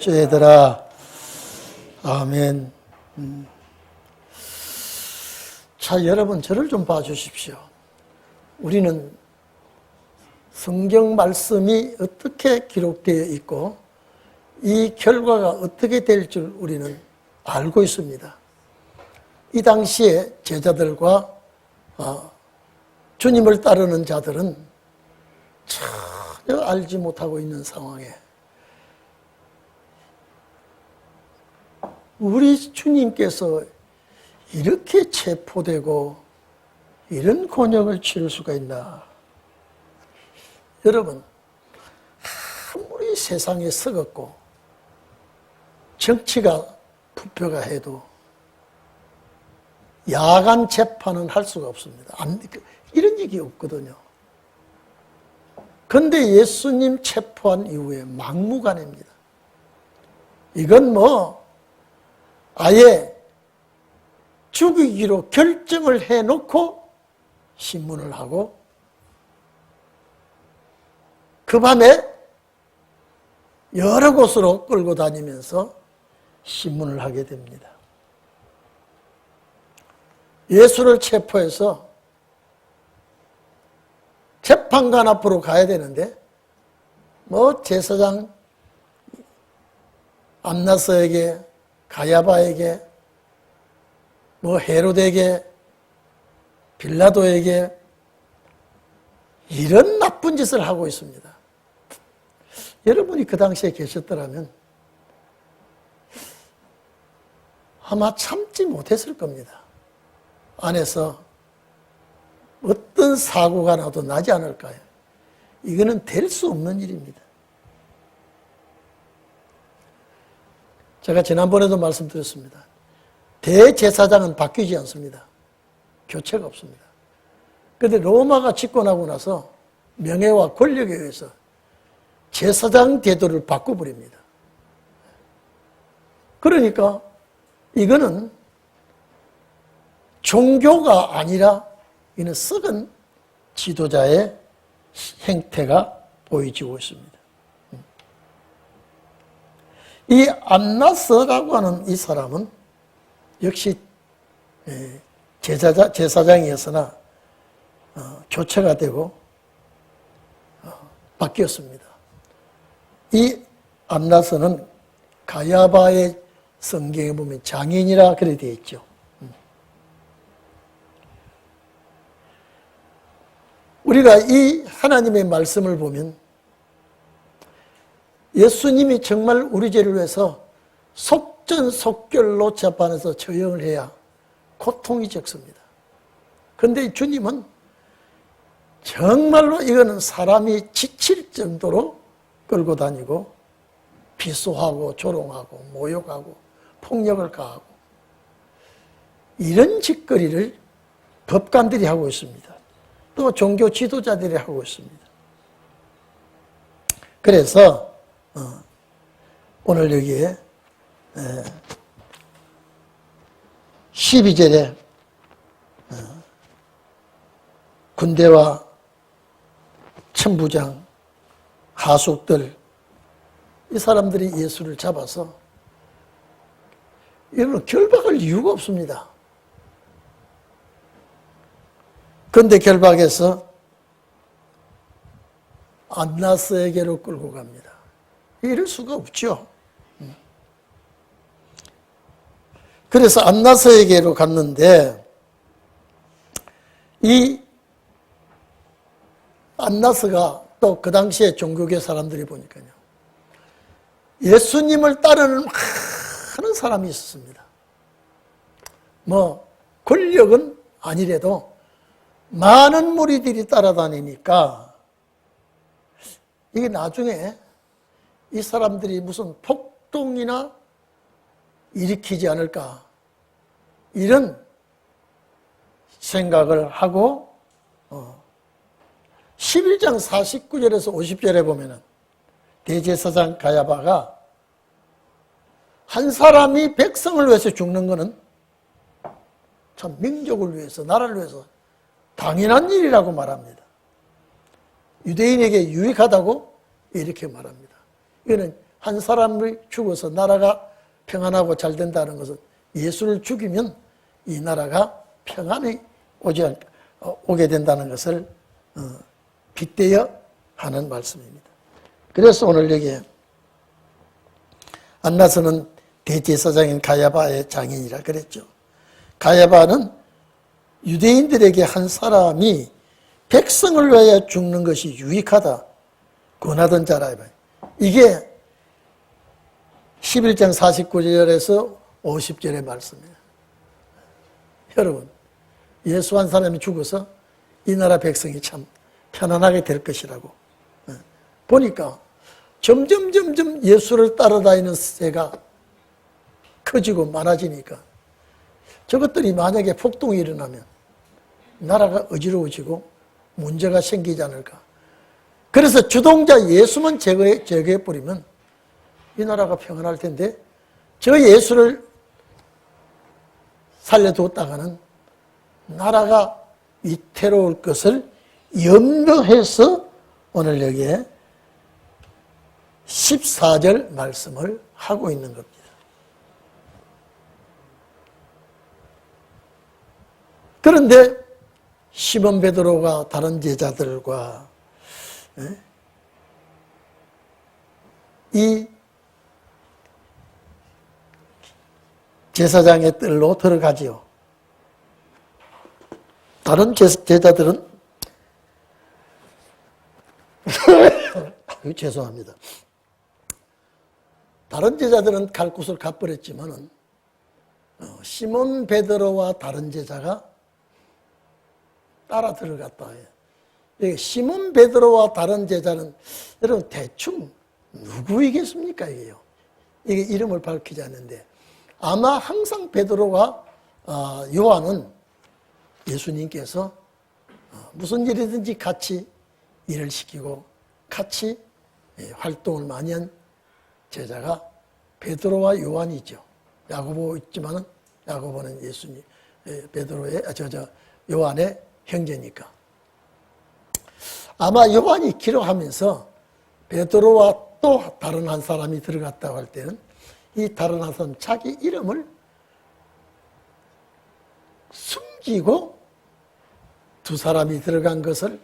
죄들아. 아멘. 자, 여러분 저를 좀 봐주십시오. 우리는 성경 말씀이 어떻게 기록되어 있고 이 결과가 어떻게 될 줄 우리는 알고 있습니다. 이 당시에 제자들과 주님을 따르는 자들은 전혀 알지 못하고 있는 상황에 우리 주님께서 이렇게 체포되고 이런 곤욕을 치를 수가 있나. 여러분, 아무리 세상에 썩었고 정치가 부패가 해도 야간 재판은 할 수가 없습니다. 이런 얘기 없거든요. 그런데 예수님 체포한 이후에 막무가내입니다. 이건 아예 죽이기로 결정을 해놓고 신문을 하고 그 밤에 여러 곳으로 끌고 다니면서 신문을 하게 됩니다. 예수를 체포해서 재판관 앞으로 가야 되는데 제사장 안나스에게 가야바에게 헤로데에게 빌라도에게 이런 나쁜 짓을 하고 있습니다. 여러분이 그 당시에 계셨더라면 아마 참지 못했을 겁니다. 안에서 어떤 사고가 나도 나지 않을까요? 이거는 될 수 없는 일입니다. 제가 지난번에도 말씀드렸습니다. 대제사장은 바뀌지 않습니다. 교체가 없습니다. 그런데 로마가 집권하고 나서 명예와 권력에 의해서 제사장 제도를 바꿔버립니다. 그러니까 이거는 종교가 아니라 이는 썩은 지도자의 행태가 보여지고 있습니다. 이 안나스라고 하는 이 사람은 역시 제사장이었으나 교체가 되고 바뀌었습니다. 이 안나스는 가야바의 성경에 보면 장인이라 그래 되어 있죠. 우리가 이 하나님의 말씀을 보면 예수님이 정말 우리 죄를 위해서 속전속결로 재판에서 처형을 해야 고통이 적습니다. 그런데 주님은 정말로 이거는 사람이 지칠 정도로 끌고 다니고 비수하고 조롱하고 모욕하고 폭력을 가하고 이런 짓거리를 법관들이 하고 있습니다. 또 종교 지도자들이 하고 있습니다. 그래서 오늘 여기에 12절에 군대와 천부장, 하숙들 이 사람들이 예수를 잡아서 이런 결박할 이유가 없습니다. 그런데 결박해서 안나스에게로 끌고 갑니다. 이럴 수가 없죠. 그래서 안나스에게로 갔는데 이 안나스가 또 그 당시에 종교계 사람들이 보니까요. 예수님을 따르는 많은 사람이 있었습니다. 권력은 아니래도 많은 무리들이 따라다니니까 이게 나중에 이 사람들이 무슨 폭동이나 일으키지 않을까 이런 생각을 하고 11장 49절에서 50절에 보면은 대제사장 가야바가 한 사람이 백성을 위해서 죽는 것은 참 민족을 위해서 나라를 위해서 당연한 일이라고 말합니다. 유대인에게 유익하다고 이렇게 말합니다. 이거는 한 사람이 죽어서 나라가 평안하고 잘 된다는 것은 예수를 죽이면 이 나라가 평안히 오게 된다는 것을 빗대어 하는 말씀입니다. 그래서 오늘 여기에 안나서는 대제사장인 가야바의 장인이라 그랬죠. 가야바는 유대인들에게 한 사람이 백성을 위하여 죽는 것이 유익하다 권하던 자라. 이게 11장 49절에서 50절의 말씀이에요. 여러분, 예수 한 사람이 죽어서 이 나라 백성이 참 편안하게 될 것이라고 보니까 점점 예수를 따라다니는 세가 커지고 많아지니까 저것들이 만약에 폭동이 일어나면 나라가 어지러워지고 문제가 생기지 않을까. 그래서 주동자 예수만 제거해버리면 이 나라가 평안할 텐데 저 예수를 살려두었다가는 나라가 위태로울 것을 염려해서 오늘 여기에 14절 말씀을 하고 있는 겁니다. 그런데 시몬 베드로가 다른 제자들과 이 제사장의 뜰로 들어가지요. 다른 제자들은 죄송합니다. 다른 제자들은 갈 곳을 가버렸지만은 시몬 베드로와 다른 제자가 따라 들어갔다 해요. 시몬 베드로와 다른 제자는 여러분 대충 누구이겠습니까 이게요? 이게 이름을 밝히지 않는데 아마 항상 베드로와 요한은 예수님께서 무슨 일이든지 같이 일을 시키고 같이 활동을 많이 한 제자가 베드로와 요한이죠. 야고보 있지만은 야고보는 예수님 베드로의 요한의 형제니까. 아마 요한이 기록하면서 베드로와 또 다른 한 사람이 들어갔다고 할 때는 이 다른 한 사람 자기 이름을 숨기고 두 사람이 들어간 것을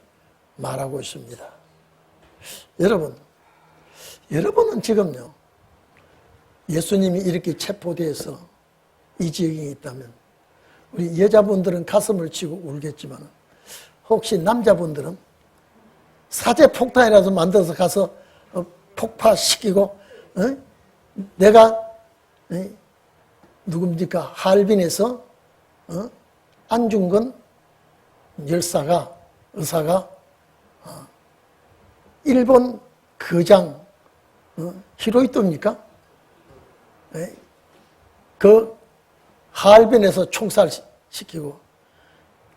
말하고 있습니다. 여러분은 지금요 예수님이 이렇게 체포돼서 이 지역에 있다면 우리 여자분들은 가슴을 치고 울겠지만 혹시 남자분들은 사제폭탄이라도 만들어서 가서 폭파시키고 내가 누굽니까 하얼빈에서 안중근 의사가 일본 거장 히로히토입니까? 그 하얼빈에서 총살시키고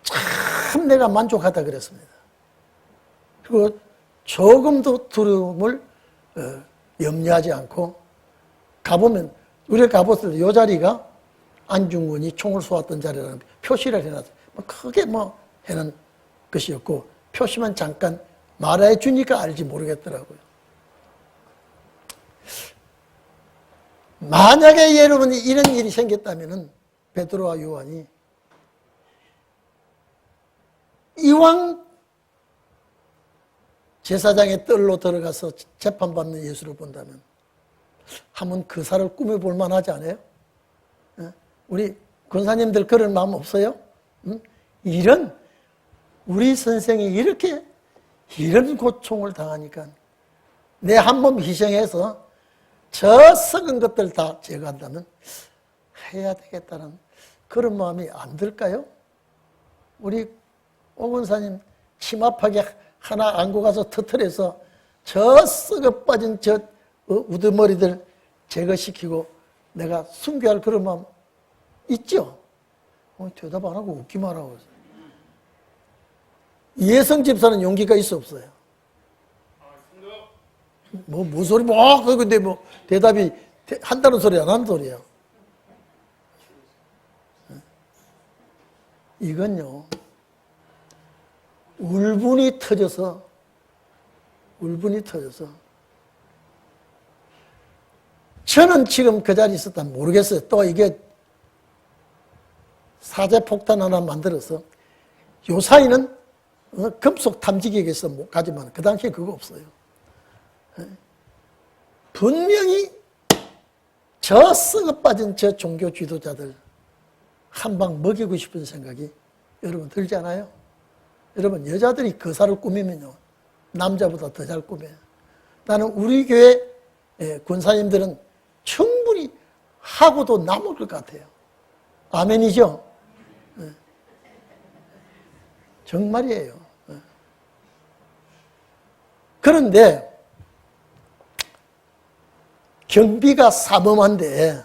참 내가 만족하다 그랬습니다. 그리고 조금도 두려움을 염려하지 않고 가보면 우리가 가봤을 때 이 자리가 안중근이 총을 쏘았던 자리라는 표시를 해놨어요. 크게 해놓은 것이었고 표시만 잠깐 말해 주니까 알지 모르겠더라고요. 만약에 여러분이 이런 일이 생겼다면 베드로와 요한이 이왕 제사장의 뜰로 들어가서 재판받는 예수를 본다면 한번 그 사를 꾸며볼 만하지 않아요? 우리 권사님들 그런 마음 없어요? 이런 우리 선생이 이런 고통을 당하니까 내 한 몸 희생해서 저 썩은 것들 다 제거한다면 해야 되겠다는 그런 마음이 안 들까요? 우리 오 권사님 치마파게 하나 안고 가서 터트려서 저 썩어 빠진 저 우두머리들 제거시키고 내가 순교할 그런 마음 있죠? 대답 안 하고 웃기만 하고. 이혜성 집사는 용기가 있어 없어요? 무슨 소리 근데 대답이 한다는 소리 안 하는 소리야. 이건요 울분이 터져서 저는 지금 그 자리에 있었다면 모르겠어요. 또 이게 사제폭탄 하나 만들어서 요사이는 금속 탐지기에서 못 가지만 그 당시에 그거 없어요. 분명히 저 썩어 빠진 저 종교 지도자들 한 방 먹이고 싶은 생각이 여러분 들지 않아요? 여러분 여자들이 거사를 꾸미면요 남자보다 더 잘 꾸며요. 나는 우리 교회 권사님들은 충분히 하고도 남을 것 같아요. 아멘이죠? 정말이에요. 그런데 경비가 사범한데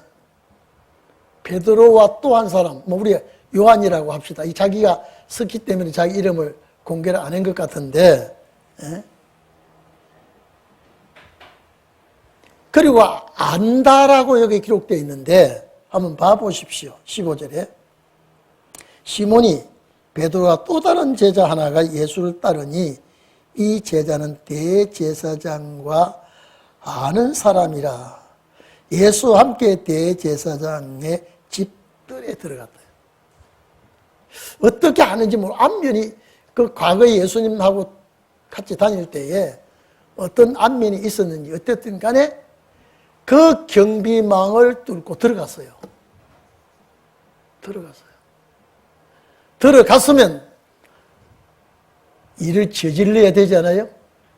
베드로와 또 한 사람, 우리 요한이라고 합시다. 이 자기가 썼기 때문에 자기 이름을 공개를 안 한 것 같은데, 그리고 안다라고 여기 기록되어 있는데 한번 봐보십시오. 15절에 시몬이 베드로와 또 다른 제자 하나가 예수를 따르니 이 제자는 대제사장과 아는 사람이라. 예수와 함께 대제사장의 집들에 들어갔다. 어떻게 아는지 모르고 안면이 그 과거에 예수님하고 같이 다닐 때에 어떤 안면이 있었는지 어쨌든 간에 그 경비망을 뚫고 들어갔어요. 들어갔으면 일을 저질러야 되잖아요.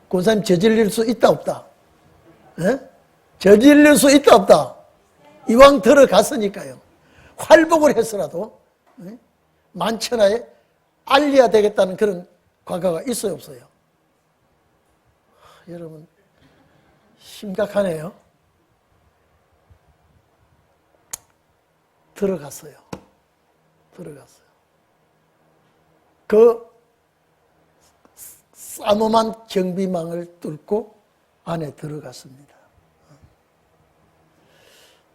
권사님 저질릴 수 있다 없다? 저질릴 수 있다 없다? 이왕 들어갔으니까요. 활복을 해서라도 만천하에 알려야 되겠다는 그런 과거가 있어요 없어요? 여러분 심각하네요. 들어갔어요. 그 싸늘한 경비망을 뚫고 안에 들어갔습니다.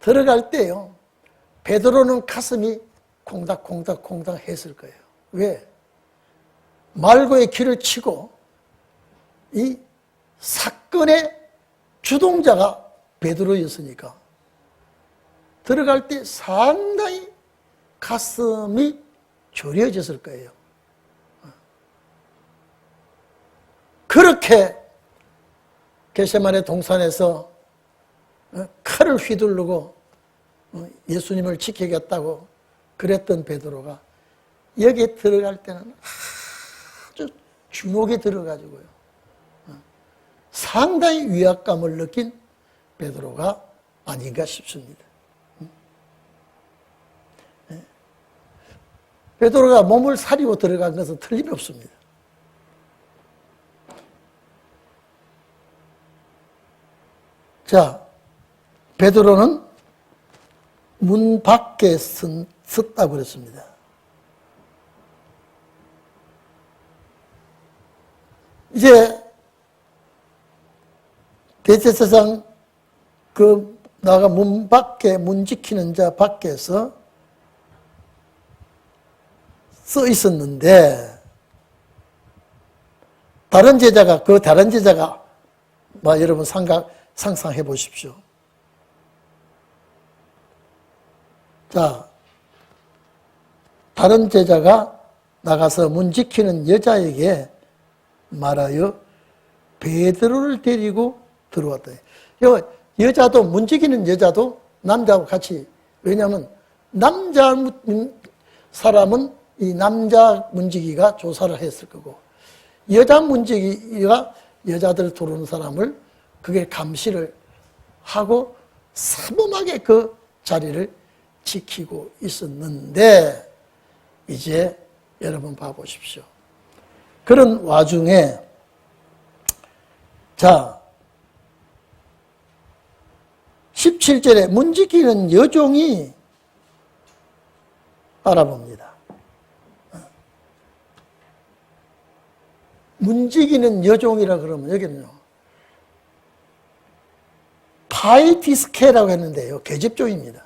들어갈 때요, 베드로는 가슴이 콩닥콩닥 했을 거예요. 왜? 말고의 길을 치고 이 사건의 주동자가 베드로였으니까 들어갈 때 상당히 가슴이 졸여졌을 거예요. 그렇게 겟세마네 동산에서 칼을 휘두르고 예수님을 지키겠다고 그랬던 베드로가 여기에 들어갈 때는 아주 주눅이 들어가지고요. 상당히 위압감을 느낀 베드로가 아닌가 싶습니다. 베드로가 몸을 사리고 들어간 것은 틀림이 없습니다. 자, 베드로는 문 밖에 섰다고 그랬습니다. 이제 대제사장 나가 문 밖에 문 지키는 자 밖에서 써 있었는데 다른 제자가 여러분 상상해 보십시오. 자, 다른 제자가 나가서 문 지키는 여자에게 말하여 베드로를 데리고 들어왔다. 여자도 문 지키는 여자도 남자하고 같이, 왜냐하면 남자 사람은 이 남자 문지기가 조사를 했을 거고 여자 문지기가 여자들 들어오는 사람을 그게 감시를 하고 사범하게 그 자리를 지키고 있었는데 이제 여러분 봐보십시오. 그런 와중에 자 17절에 문 지키는 여종이 알아봅니다. 문지기는 여종이라 그러면 여기는요 파이티스케라고 했는데요 계집종입니다.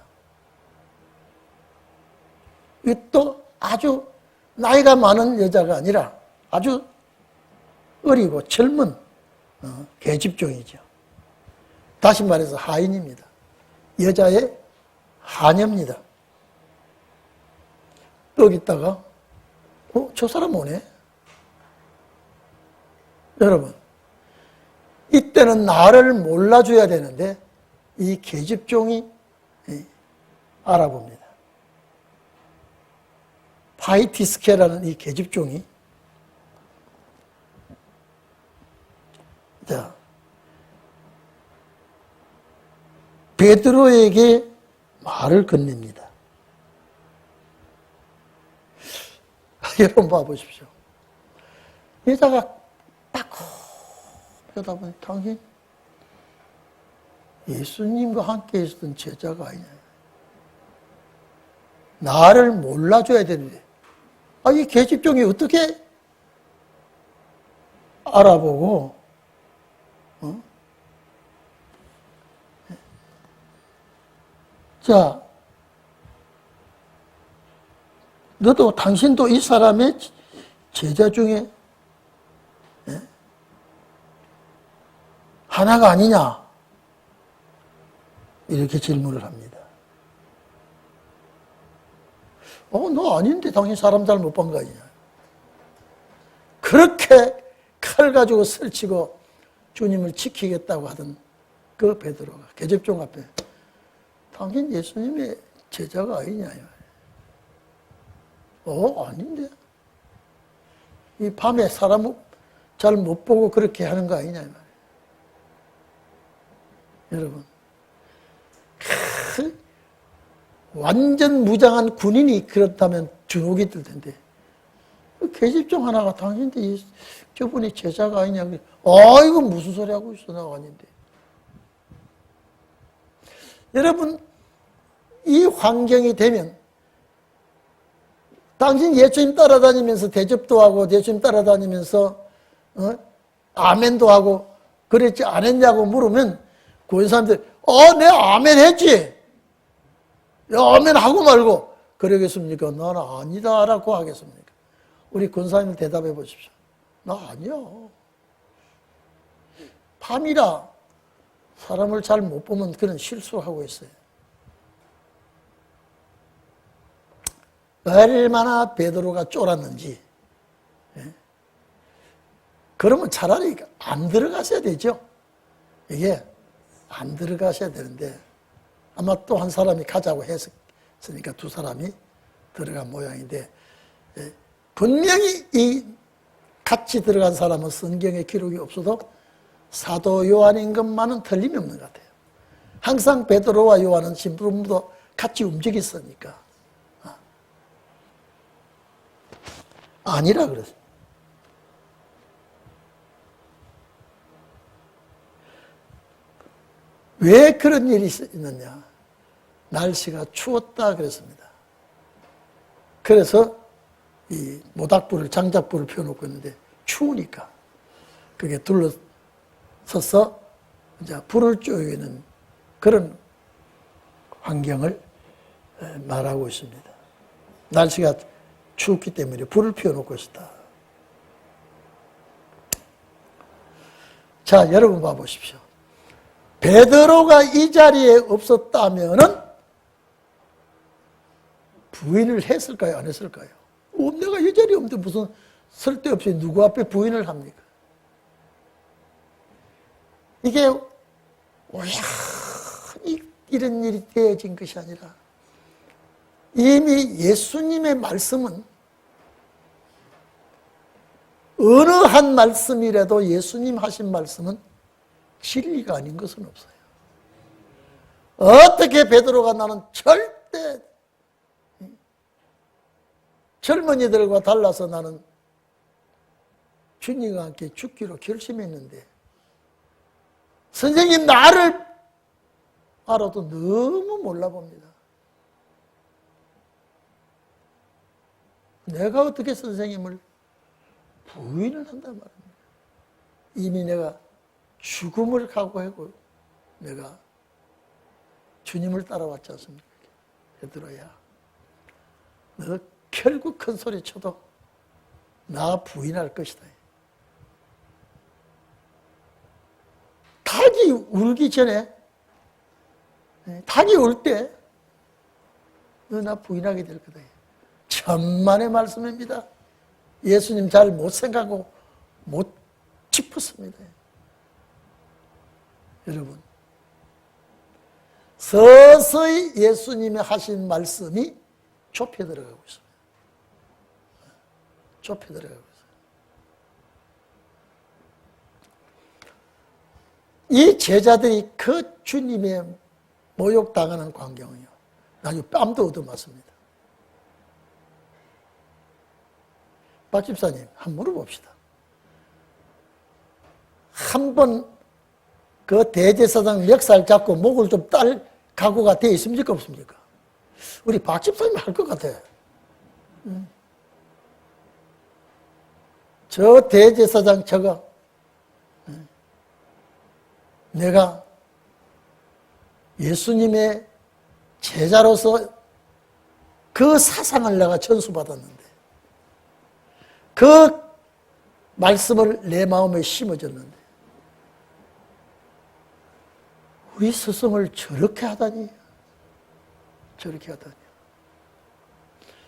이것도 아주 나이가 많은 여자가 아니라 아주 어리고 젊은 계집종이죠. 다시 말해서 하인입니다. 여자의 하녀입니다. 여기다가 저 사람 오네. 여러분, 이때는 나를 몰라줘야 되는데 이 계집종이 알아봅니다. 파이티스케라는 이 계집종이 베드로에게 말을 건넵니다. 여러분 봐보십시오. 여자가 딱 보다 보니 당신 예수님과 함께 있었던 제자가 아니냐. 나를 몰라줘야 되는데 이 계집종이 어떻게 알아보고 자, 너도 당신도 이 사람의 제자 중에 하나가 아니냐? 이렇게 질문을 합니다. 너 아닌데 당신 사람 잘 못 본 거 아니냐? 그렇게 칼 가지고 설치고 주님을 지키겠다고 하던 그 베드로가 계집종 앞에 당신 예수님의 제자가 아니냐? 아닌데? 이 밤에 사람 잘 못 보고 그렇게 하는 거 아니냐? 여러분, 완전 무장한 군인이 그렇다면 주눅이 들 텐데 계집종 하나가 당신데 저분이 제자가 아니냐? 이건 무슨 소리 하고 있어? 나 아닌데. 여러분, 이 환경이 되면 당신 예수님 따라다니면서 대접도 하고 예수님 따라다니면서 아멘도 하고 그랬지 않았냐고 물으면 그 사람들 내 아멘 했지. 아멘 하고 말고 그러겠습니까? 나는 아니다 라고 하겠습니까? 우리 권사님을 대답해 보십시오. 나 아니야. 밤이라 사람을 잘 못 보면 그런 실수하고 있어요. 얼마나 베드로가 쫄았는지. 그러면 차라리 안 들어가셔야 되죠. 이게 안 들어가셔야 되는데 아마 또 한 사람이 가자고 했으니까 두 사람이 들어간 모양인데 분명히 이 같이 들어간 사람은 성경에 기록이 없어도 사도 요한인 것만은 틀림이 없는 것 같아요. 항상 베드로와 요한은 신부름도 같이 움직였으니까. 아니라 그랬어요. 왜 그런 일이 있느냐? 날씨가 추웠다 그랬습니다. 그래서 이 모닥불을, 장작불을 펴놓고 있는데 추우니까 그게 둘러서서 이제 불을 쪼이는 그런 환경을 말하고 있습니다. 날씨가 춥기 때문에 불을 피워놓고 있었다. 자, 여러분 봐보십시오. 베드로가 이 자리에 없었다면은 부인을 했을까요? 안 했을까요? 내가 이 자리에 없는데 무슨 쓸데없이 누구 앞에 부인을 합니까? 이게 우연히 이런 일이 되어진 것이 아니라 이미 예수님의 말씀은 어느 한 말씀이라도 예수님 하신 말씀은 진리가 아닌 것은 없어요. 어떻게 베드로가 나는 절대 젊은이들과 달라서 나는 주님과 함께 죽기로 결심했는데 선생님 나를 알아도 너무 몰라봅니다. 내가 어떻게 선생님을 부인을 한단 말입니다. 이미 내가 죽음을 각오하고 내가 주님을 따라왔지 않습니까? 베드로야, 너 결국 큰 소리 쳐도 나 부인할 것이다. 닭이 울기 전에 닭이 올 때 너 나 부인하게 될 거다. 천만의 말씀입니다. 예수님 잘 못 생각하고 못 짚었습니다. 여러분, 서서히 예수님이 하신 말씀이 좁혀 들어가고 있습니다. 좁혀 들어가고 있어요. 이 제자들이 그 주님의 모욕당하는 광경이요, 나중에 뺨도 얻어맞습니다. 박 집사님, 한번 물어봅시다. 한 번 그 대제사장 멱살 잡고 목을 좀 딸 각오가 되어 있습니까, 없습니까? 우리 박 집사님 할 것 같아. 저 대제사장 저거 내가 예수님의 제자로서 그 사상을 내가 전수받았는데, 그 말씀을 내 마음에 심어줬는데 우리 스승을 저렇게 하다니, 저렇게 하다니.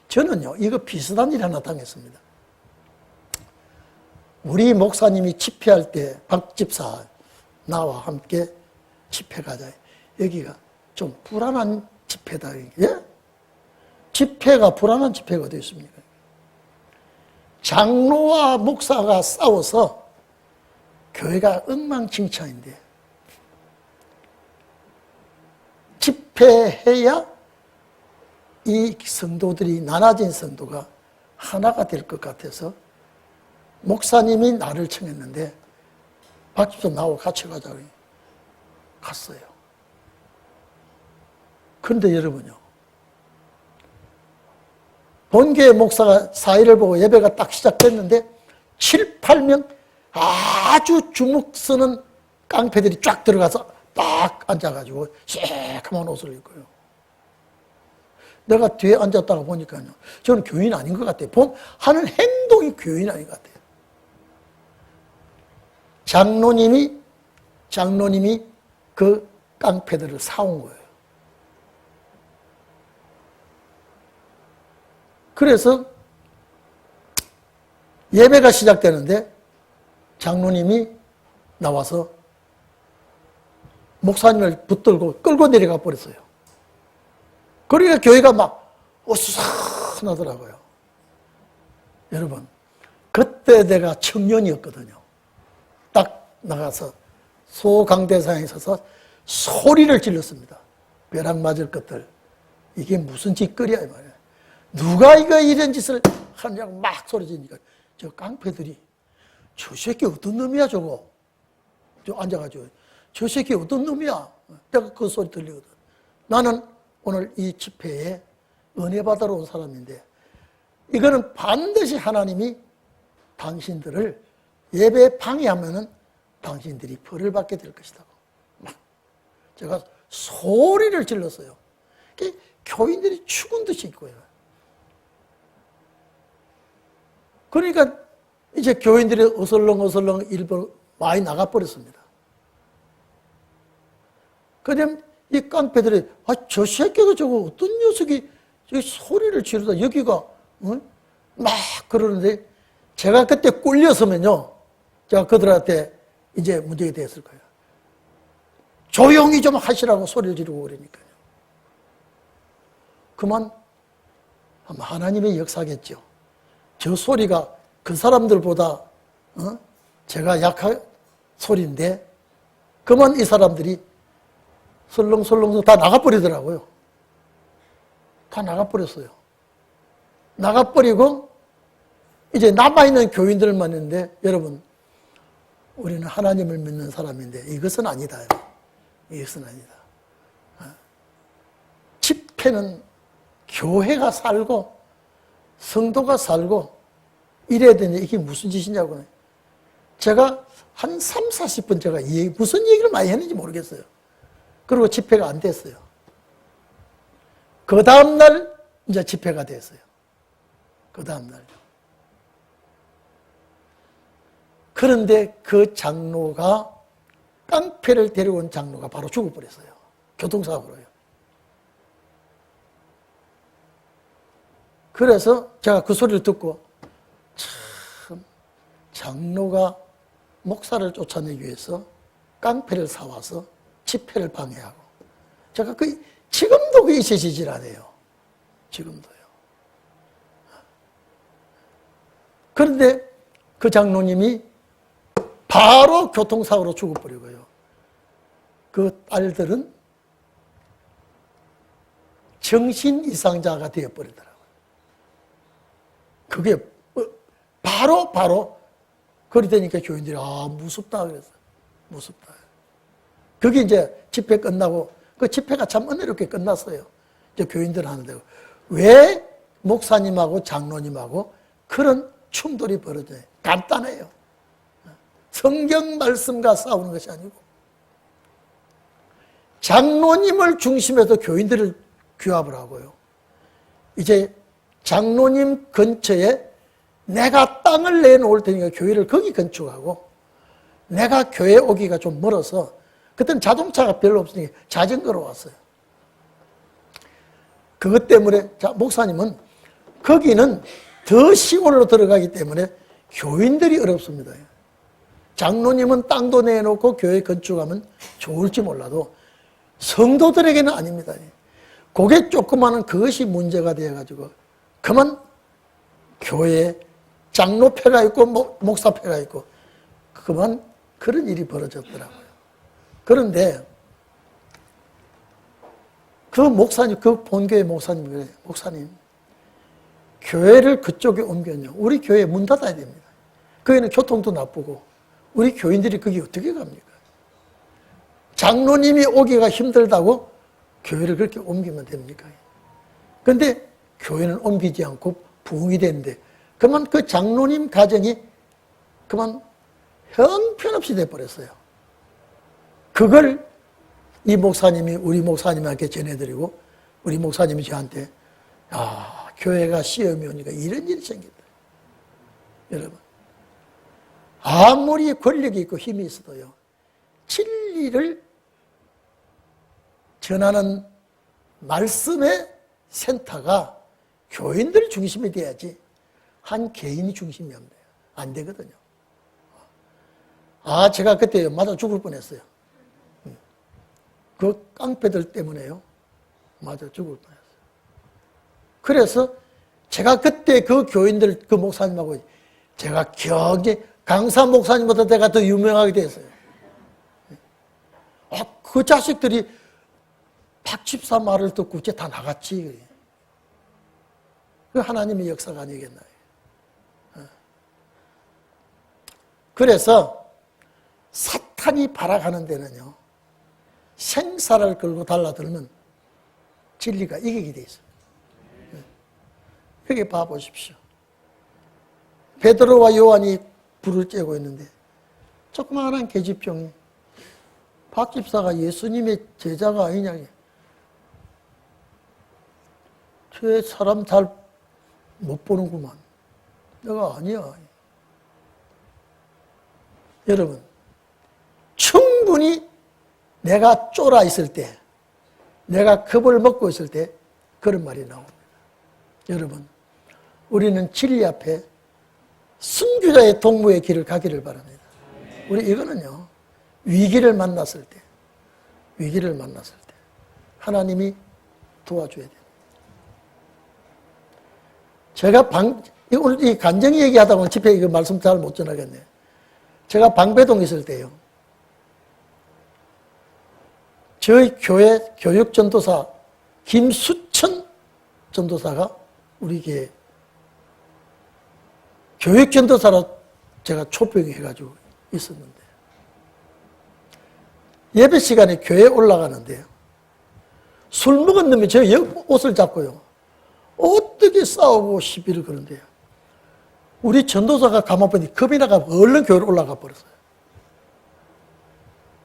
저는요, 이거 비슷한 일 하나 당했습니다. 우리 목사님이 집회할 때 박 집사 나와 함께 집회 가자. 여기가 좀 불안한 집회다. 예? 집회가 불안한 집회가 어디 있습니까? 장로와 목사가 싸워서 교회가 엉망진창인데, 집회해야 이 성도들이, 나눠진 성도가 하나가 될 것 같아서 목사님이 나를 청했는데 박 집사 나하고 같이 가자고 갔어요. 그런데 여러분요, 본교회 목사가 사회를 보고 예배가 딱 시작됐는데 7, 8명 아주 주눅 쓰는 깡패들이 쫙 들어가서 딱 앉아가지고 새카만 옷을 입고요. 내가 뒤에 앉았다가 보니까요, 저는 교인 아닌 것 같아요. 하는 행동이 교인 아닌 것 같아요. 장로님이 그 깡패들을 사온 거예요. 그래서 예배가 시작되는데 장로님이 나와서 목사님을 붙들고 끌고 내려가 버렸어요. 그러니까 교회가 막 어수선하더라고요. 여러분, 그때 내가 청년이었거든요. 딱 나가서 소강대상에 서서 소리를 질렀습니다. 벼락 맞을 것들, 이게 무슨 짓거리야 이 말이야. 누가 이런 짓을 하냐고 막 소리 지르니까 저 깡패들이 저 새끼 어떤 놈이야 저거. 저 앉아가지고 저 새끼 어떤 놈이야. 내가 그 소리 들리거든. 나는 오늘 이 집회에 은혜 받으러 온 사람인데 이거는 반드시 하나님이 당신들을 예배에 방해하면은 당신들이 벌을 받게 될 것이다. 막 제가 소리를 질렀어요. 교인들이 죽은 듯이 있고요. 그러니까 이제 교인들이 어슬렁어슬렁 일본 많이 나가버렸습니다. 그다음 이 깡패들이 저 새끼가 저거 어떤 녀석이 저기 소리를 지르다 여기가 막 그러는데 제가 그때 꿀렸으면요, 제가 그들한테 이제 문제가 됐을 거예요. 조용히 좀 하시라고 소리를 지르고 그러니까요. 그만 아마 하나님의 역사겠죠. 저 소리가 그 사람들보다 제가 약한 소리인데 그만 이 사람들이 설렁설렁 다 나가버리더라고요. 다 나가버렸어요. 나가버리고 이제 남아있는 교인들만 있는데, 여러분, 우리는 하나님을 믿는 사람인데 이것은 아니다. 이것은 아니다. 집회는 교회가 살고 성도가 살고 이래야 되는데 이게 무슨 짓이냐고. 제가 한 3, 40분 제가 무슨 얘기를 많이 했는지 모르겠어요. 그리고 집회가 안 됐어요. 그 다음날 이제 집회가 됐어요. 그 다음날. 그런데 그 장로가, 깡패를 데려온 장로가 바로 죽어버렸어요. 교통사고로요. 그래서 제가 그 소리를 듣고 참 장로가 목사를 쫓아내기 위해서 깡패를 사와서 집회를 방해하고 제가 지금도 그 잊혀지질 않아요. 지금도요. 그런데 그 장로님이 바로 교통사고로 죽어버리고요. 그 딸들은 정신 이상자가 되어버리더라고요. 그게 바로 그리 되니까 교인들이 무섭다 그랬어요. 무섭다. 그게 이제 집회 끝나고 그 집회가 참 은혜롭게 끝났어요. 이제 교인들 하는데 왜 목사님하고 장로님하고 그런 충돌이 벌어져요? 간단해요. 성경 말씀과 싸우는 것이 아니고 장로님을 중심해서 교인들을 규합을 하고요. 이제 장로님 근처에 내가 땅을 내놓을 테니까 교회를 거기 건축하고 내가 교회 오기가 좀 멀어서 그때는 자동차가 별로 없으니까 자전거로 왔어요. 그것 때문에 목사님은 거기는 더 시골로 들어가기 때문에 교인들이 어렵습니다. 장로님은 땅도 내놓고 교회 건축하면 좋을지 몰라도 성도들에게는 아닙니다. 그게 조그마한 그것이 문제가 되어가지고 그만 교회에 장로패가 있고 목사패가 있고 그만 그런 일이 벌어졌더라고요. 그런데 그 목사님, 그 본교회 목사님이 그래요. 목사님, 교회를 그쪽에 옮겼냐. 우리 교회 문 닫아야 됩니다. 거기는 교통도 나쁘고 우리 교인들이 거기 어떻게 갑니까? 장로님이 오기가 힘들다고 교회를 그렇게 옮기면 됩니까? 그런데 교회는 옮기지 않고 부흥이 되는데 그만 그 장로님 가정이 그만 형편없이 돼버렸어요. 그걸 이 목사님이 우리 목사님한테 전해드리고 우리 목사님이 저한테 교회가 시험이 오니까 이런 일이 생긴다. 여러분 아무리 권력이 있고 힘이 있어도요 진리를 전하는 말씀의 센터가 교인들 중심이 돼야지 한 개인이 중심이 안 되거든요. 제가 그때 맞아 죽을 뻔했어요. 그 깡패들 때문에요. 맞아 죽을 뻔했어요. 그래서 제가 그때 그 교인들 그 목사님하고 제가 강사 목사님보다 내가 더 유명하게 됐어요. 그 자식들이 박집사 말을 듣고 이제 다 나갔지. 그 하나님의 역사가 아니겠나요? 그래서 사탄이 발악하는 데는요 생사를 걸고 달라들면 진리가 이기게 돼 있어요. 그게 봐보십시오. 베드로와 요한이 불을 쬐고 있는데 조그마한 계집종이 박집사가 예수님의 제자가 아니냐. 저 사람 잘 못 보는구만. 내가 아니야. 여러분 충분히 내가 쫄아 있을 때 내가 겁을 먹고 있을 때 그런 말이 나옵니다. 여러분 우리는 진리 앞에 순교자의 동무의 길을 가기를 바랍니다. 우리 이거는요 위기를 만났을 때 하나님이 도와줘야 돼요. 제가 오늘 이 간증 얘기하다 보면 집회 이거 말씀 잘 못 전하겠네요. 제가 방배동 있을 때요. 저희 교회 교육전도사 김수천 전도사가 우리 교회 교육전도사로 제가 초병해가지고 있었는데 예배 시간에 교회에 올라가는데요. 술 먹은 놈이 저 옷을 잡고요. 어떻게 싸우고 시비를 그런데요. 우리 전도사가 가만 보니 겁이 나가고 얼른 교회로 올라가 버렸어요.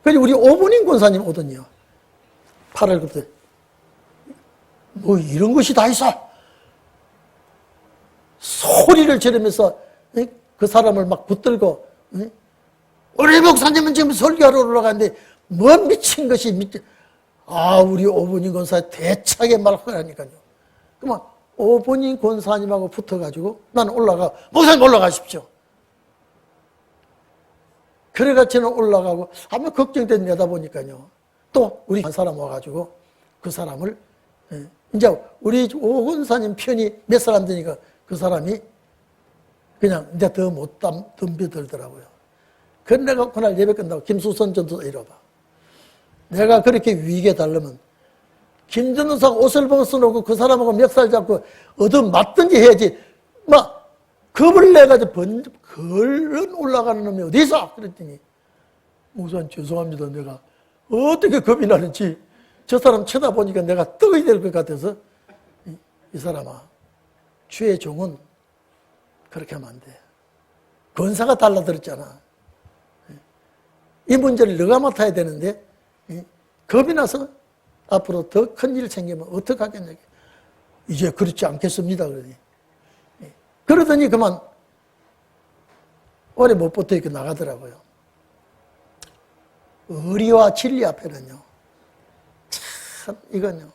그래서 우리 오분인 권사님 오더니요. 팔을 굽더니 뭐 이런 것이 다 있어. 소리를 지르면서 그 사람을 막 붙들고 우리 목사님은 지금 설교하러 올라가는데 뭐 미친 것이 우리 오분인 권사 대차게 말하니까요. 그러면 오본인 권사님하고 붙어가지고 나는 목사님 올라가십시오. 그래가지고 올라가고 아무 걱정된 내다 보니까요. 또 우리 한 사람 와가지고 그 사람을 이제 우리 오 권사님 편이 몇 사람 되니까 그 사람이 그냥 이제 더 못 덤벼들더라고요. 그래서 내가 그날 예배 끝나고 김수선 전도사 이러봐. 내가 그렇게 위기에 달려면 김전도사가 옷을 벗어놓고 그 사람하고 멱살 잡고 얻어맞든지 해야지 막 겁을 내가지고 걸른 올라가는 놈이 어디 있어? 그랬더니 목사님 죄송합니다. 내가 어떻게 겁이 나는지 저 사람 쳐다보니까 내가 떡이 될 것 같아서 이 사람아 주의 종은 그렇게 하면 안 돼. 권사가 달라들었잖아. 이 문제를 너가 맡아야 되는데 겁이 나서 앞으로 더 큰 일 생기면 어떡하겠냐. 이제 그렇지 않겠습니다. 그러더니. 그러더니 그만 오래 못 버텨 이렇게 나가더라고요. 의리와 진리 앞에는요. 참 이건요.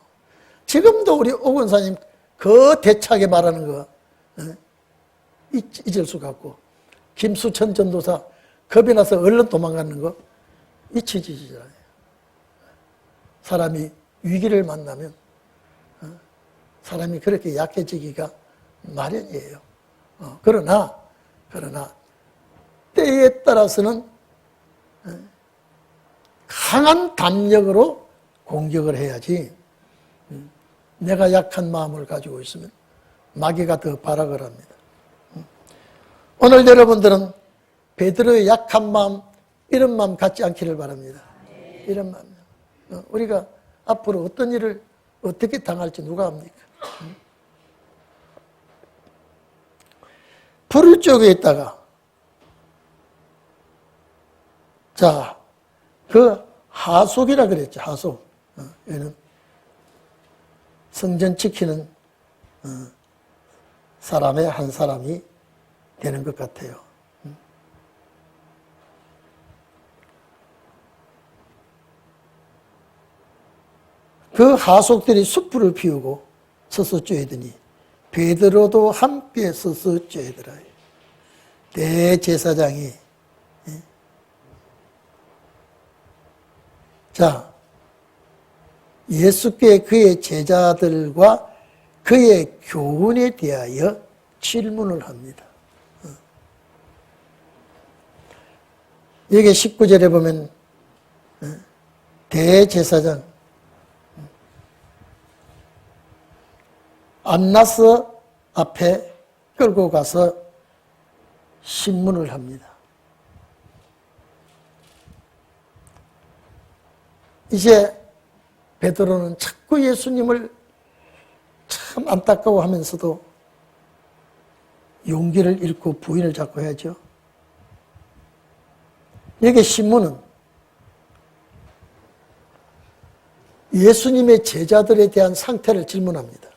지금도 우리 오 권사님 그 대차게 말하는 거 잊을 수가 없고 김수천 전도사 겁이 나서 얼른 도망가는 거 잊혀지잖아요. 사람이 위기를 만나면 사람이 그렇게 약해지기가 마련이에요. 그러나 때에 따라서는 강한 담력으로 공격을 해야지 내가 약한 마음을 가지고 있으면 마귀가 더 발악을 합니다. 오늘 여러분들은 베드로의 약한 마음 이런 마음 갖지 않기를 바랍니다. 이런 마음. 우리가 앞으로 어떤 일을 어떻게 당할지 누가 압니까? 불 쪽에 있다가 자, 그 하속이라 그랬죠. 하속. 얘는 성전 지키는 사람의 한 사람이 되는 것 같아요. 그 하속들이 숯불을 피우고 서서 쬐더니 베드로도 함께 서서 쬐더라. 대제사장이 자, 예수께 그의 제자들과 그의 교훈에 대하여 질문을 합니다. 여기 19절에 보면 대제사장 안나스 앞에 끌고 가서 신문을 합니다. 이제 베드로는 자꾸 예수님을 참 안타까워하면서도 용기를 잃고 부인을 자꾸 해야죠. 여기 신문은 예수님의 제자들에 대한 상태를 질문합니다.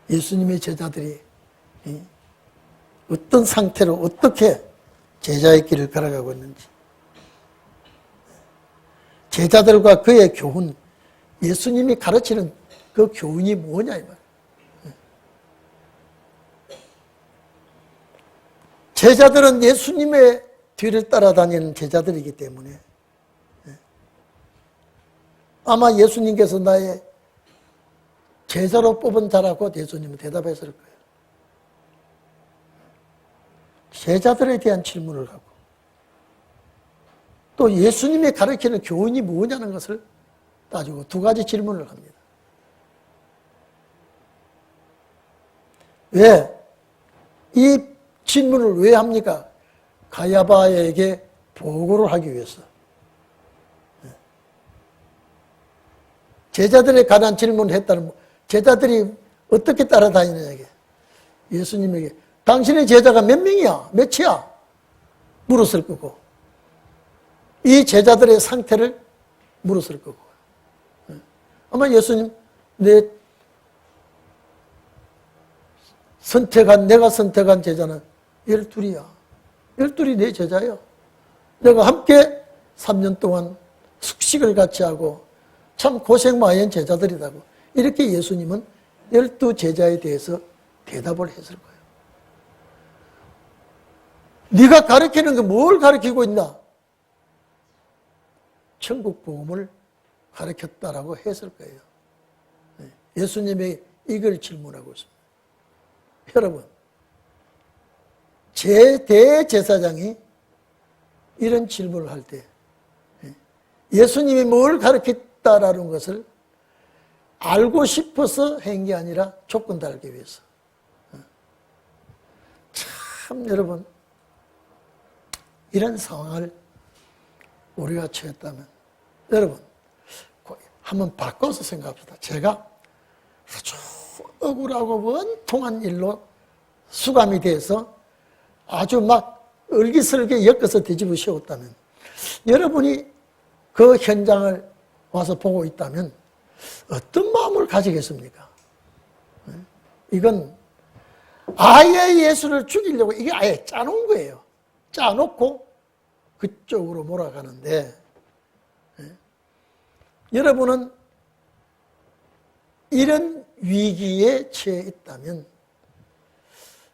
예수님의 제자들이 어떤 상태로 어떻게 제자의 길을 걸어가고 있는지, 제자들과 그의 교훈, 예수님이 가르치는 그 교훈이 뭐냐 이 말이에요. 제자들은 예수님의 뒤를 따라다니는 제자들이기 때문에 아마 예수님께서 나의 제자로 뽑은 자라고 예수님은 대답했을 거예요. 제자들에 대한 질문을 하고 또 예수님이 가르치는 교훈이 뭐냐는 것을 따지고 두 가지 질문을 합니다. 왜? 이 질문을 왜 합니까? 가야바에게 보고를 하기 위해서. 제자들에 관한 질문을 했다는, 제자들이 어떻게 따라다니느냐, 이게. 예수님에게, 당신의 제자가 몇 명이야? 몇이야? 물었을 거고. 이 제자들의 상태를 물었을 거고. 아마 예수님, 내가 선택한 제자는 12이야. 12이 내 제자야. 내가 함께 3년 동안 숙식을 같이 하고 참 고생 많이 한 제자들이라고. 이렇게 예수님은 12제자에 대해서 대답을 했을 거예요. 네가 가르치는 게 뭘 가르치고 있나? 천국 복음을 가르쳤다라고 했을 거예요. 예수님이 이걸 질문하고 있습니다. 여러분, 대제사장이 이런 질문을 할 때 예수님이 뭘 가르쳤다라는 것을 알고 싶어서 한 게 아니라 조건 달기 위해서. 참 여러분, 이런 상황을 우리가 처했다면 여러분 한번 바꿔서 생각합시다. 제가 아주 억울하고 원통한 일로 수감이 돼서 아주 막 얼기설게 엮어서 뒤집어 씌웠다면 여러분이 그 현장을 와서 보고 있다면 어떤 마음을 가지겠습니까? 이건 아예 예수를 죽이려고 이게 아예 짜놓은 거예요. 짜놓고 그쪽으로 몰아가는데 여러분은 이런 위기에 처해 있다면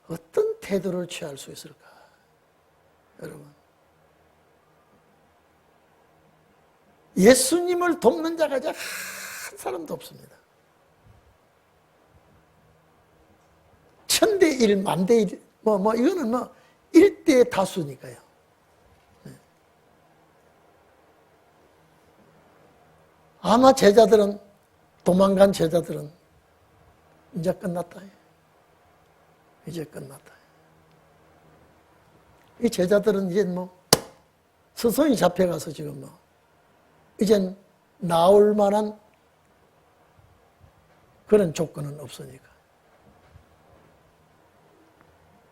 어떤 태도를 취할 수 있을까? 여러분, 예수님을 돕는 자가 한 사람도 없습니다. 1000대 1, 1000대 1, 이거는 1대 다수니까요. 아마 제자들은, 도망간 제자들은 이제 끝났다. 이제 끝났다. 이 제자들은 이제 서서히 잡혀가서 지금 이젠 나올 만한 그런 조건은 없으니까.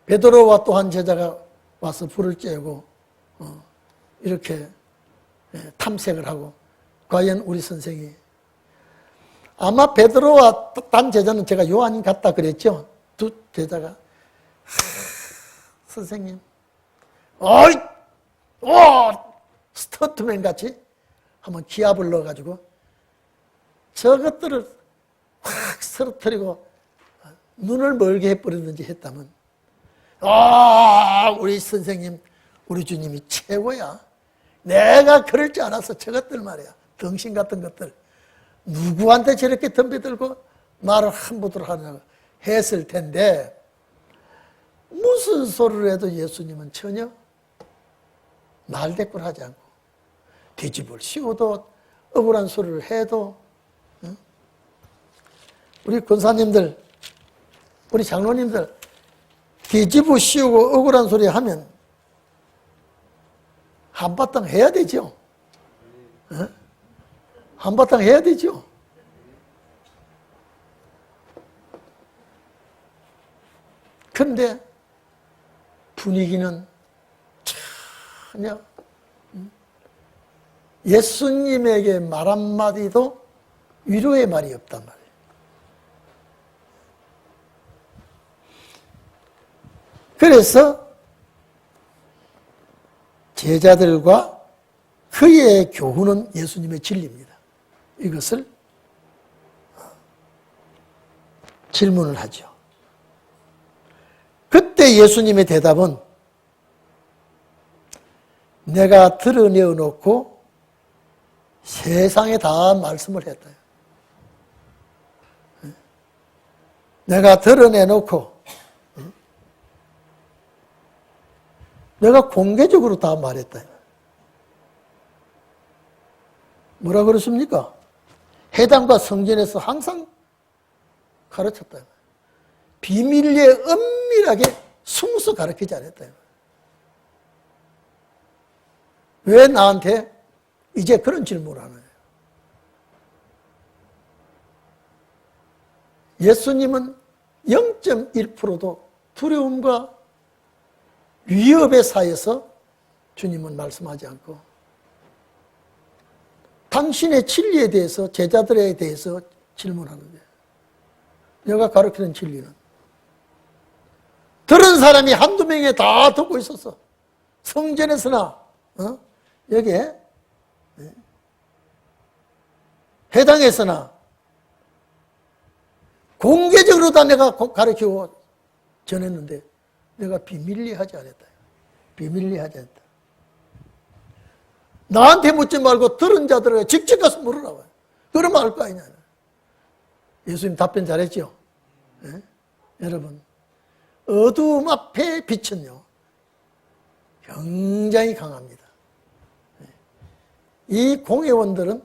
베드로와 또 한 제자가 와서 불을 쬐고 이렇게 탐색을 하고 과연 우리 선생이 아마 베드로와 딴 제자는 제가 요한이 같다 그랬죠. 두 제자가 선생님 스터트맨 같이 한번 기합을 넣어가지고 저것들을 확 쓰러뜨리고 눈을 멀게 해버리든지 했다면 우리 선생님 우리 주님이 최고야. 내가 그럴 줄 알았어. 저것들 말이야. 덩신 같은 것들 누구한테 저렇게 덤벼들고 말을 함부로 하냐고 했을 텐데 무슨 소리를 해도 예수님은 전혀 말대꾸를 하지 않고 뒤집을 씌워도 억울한 소리를 해도 우리 권사님들 우리 장로님들 뒤집어 씌우고 억울한 소리 하면 한바탕 해야 되죠. 한바탕 해야 되죠. 그런데 분위기는 전혀 예수님에게 말 한마디도 위로의 말이 없단 말이에요. 그래서 제자들과 그의 교훈은 예수님의 진리입니다. 이것을 질문을 하죠. 그때 예수님의 대답은 내가 드러내어 놓고 세상에 다 말씀을 했다. 내가 드러내놓고 내가 공개적으로 다 말했다. 뭐라 그랬습니까? 회당과 성전에서 항상 가르쳤다. 비밀리에 은밀하게 숨어서 가르치지 않았다. 왜 나한테 이제 그런 질문을 하느냐? 예수님은 0.1%도 두려움과 위협의 사이에서 주님은 말씀하지 않고 당신의 진리에 대해서 제자들에 대해서 질문하는데 내가 가르치는 진리는 들은 사람이 한두 명에 다 듣고 있었어. 성전에서나 여기에 회당에서나 공개적으로 다 내가 가르치고 전했는데 내가 비밀리 하지 않았다. 비밀리 하지 않았다. 나한테 묻지 말고 들은 자들에게 직접 가서 물으라고. 그러면 알 거 아니냐. 예수님 답변 잘했죠? 네? 여러분, 어두움 앞에 빛은요, 굉장히 강합니다. 이 공회원들은,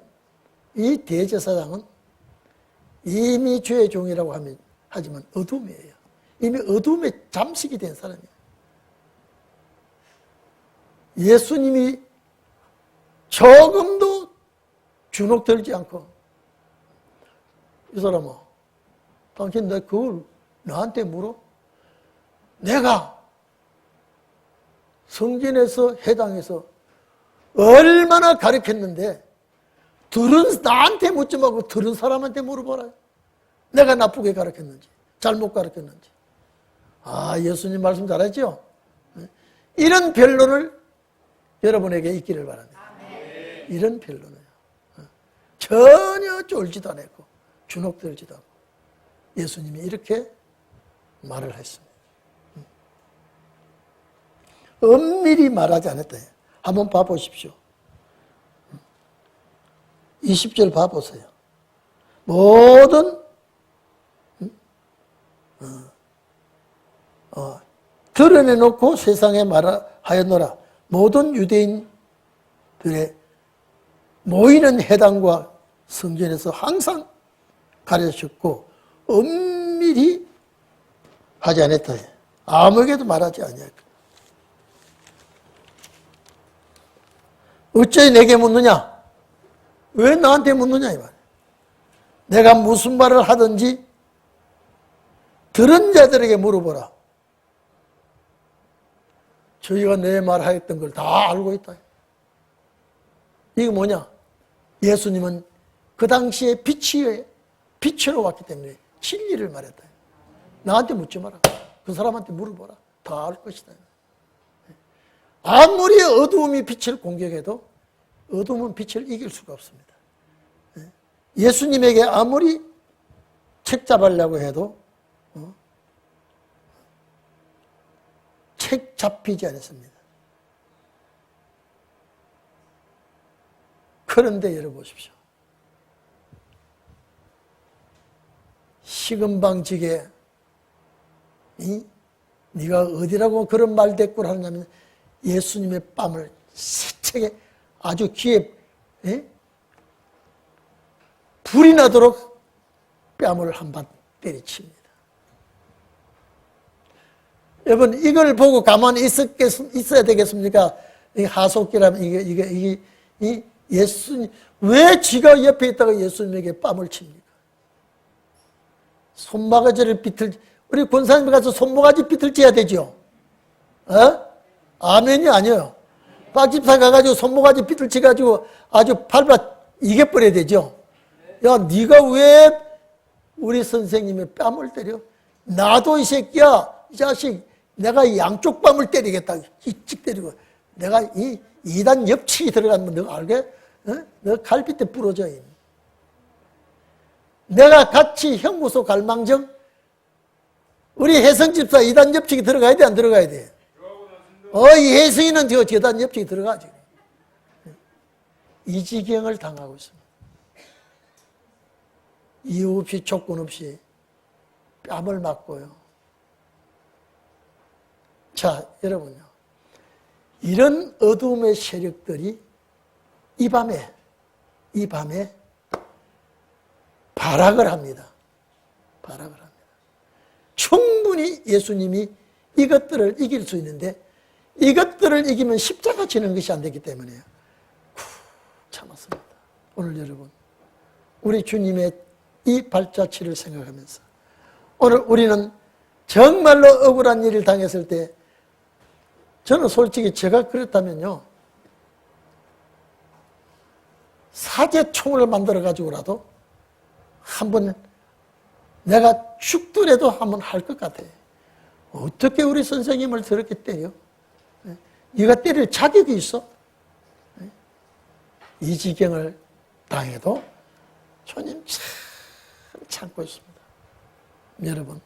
이 대제사장은 이미 주의 종이라고 하지만 어둠이에요. 이미 어둠에 잠식이 된 사람이에요. 예수님이 조금도 주눅들지 않고, 이 사람아, 당신 내 그걸 나한테 물어? 내가 성전에서 해당해서 얼마나 가르쳤는데 나한테 묻지 말고 들은 사람한테 물어봐라. 내가 나쁘게 가르쳤는지 잘못 가르쳤는지. 예수님 말씀 잘했죠? 이런 변론을 여러분에게 있기를 바랍니다. 이런 변론을 전혀 쫄지도 않고 주눅들지도 않고 예수님이 이렇게 말을 했습니다. 엄밀히 말하지 않았다. 한번 봐보십시오. 20절 봐보세요. 모든 드러내놓고 세상에 말하였노라. 모든 유대인들의 모이는 회당과 성전에서 항상 가르쳤고 엄밀히 하지 않았다. 아무에게도 말하지 아니했다. 어찌 내게 묻느냐? 왜 나한테 묻느냐 이 말. 내가 무슨 말을 하든지 들은 자들에게 물어보라. 저희가 내 말하였던 걸 다 알고 있다. 이게 뭐냐? 예수님은 그 당시에 빛으로 왔기 때문에 진리를 말했다. 나한테 묻지 마라. 그 사람한테 물어보라. 다 알 것이다. 아무리 어두움이 빛을 공격해도 어두움은 빛을 이길 수가 없습니다. 예수님에게 아무리 책 잡으려고 해도 책 잡히지 않았습니다. 그런데 열어보십시오. 시금방지게 네가 어디라고 그런 말대꾸를 하느냐면 예수님의 뺨을 세차게 아주 귀에 불이 나도록 뺨을 한 번 때리칩니다. 여러분 이걸 보고 가만히 있어야 되겠습니까? 하속기라면 이게 예수님 왜 지가 옆에 있다가 예수님에게 뺨을 칩니까? 손바가지를 우리 권사님 가서 손모가지 비틀어야 되죠. 아멘이 아니에요. 박집사 가가지고 손모가지 비틀쳐가지고 아주 밟아 이겨버려야 되죠. 야, 네가 왜 우리 선생님의 뺨을 때려? 나도 이 새끼야, 이 자식, 내가 양쪽 뺨을 때리겠다. 찍 때리고. 내가 이 2단 옆치기 들어가면 너 알게? 너 갈비뼈 부러져. 내가 같이 형무소 갈망정 우리 혜성집사 2단 옆치기 들어가야 돼, 안 들어가야 돼? 이 혜성이는 저 2단 옆치기 들어가지. 이 지경을 당하고 있습니다. 이유 없이 조건 없이 뺨을 맞고요. 자, 여러분요. 이런 어두움의 세력들이 이 밤에 발악을 합니다. 발악을 합니다. 충분히 예수님이 이것들을 이길 수 있는데 이것들을 이기면 십자가 지는 것이 안 되기 때문에 참았습니다. 오늘 여러분 우리 주님의 이 발자취를 생각하면서 오늘 우리는 정말로 억울한 일을 당했을 때 저는 솔직히 제가 그랬다면요 사제총을 만들어 가지고라도 한번 내가 죽더라도 한번 할 것 같아요. 어떻게 우리 선생님을 저렇게 때려? 네가 때릴 자격이 있어? 이 지경을 당해도 주님 참 참고 있습니다. 여러분,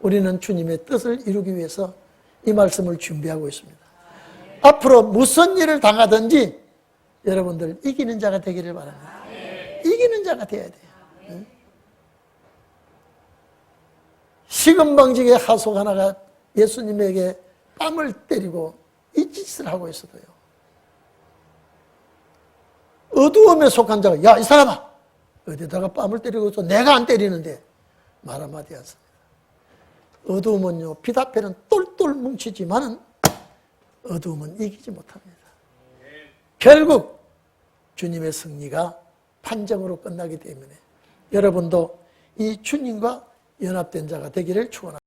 우리는 주님의 뜻을 이루기 위해서 이 말씀을 준비하고 있습니다. 앞으로 무슨 일을 당하든지 여러분들 이기는 자가 되기를 바랍니다. 이기는 자가 되어야 돼요. 시금방직의 하속 하나가 예수님에게 뺨을 때리고 이 짓을 하고 있어도요, 어두움에 속한 자가 야, 이 사람아, 어디다가 뺨을 때리고 있어? 내가 안 때리는데 말 한마디 하습니다. 어두움은요, 빛 앞에는 똘똘 뭉치지만은 어두움은 이기지 못합니다. 결국 주님의 승리가 판정으로 끝나기 때문에 여러분도 이 주님과 연합된 자가 되기를 축원합니다.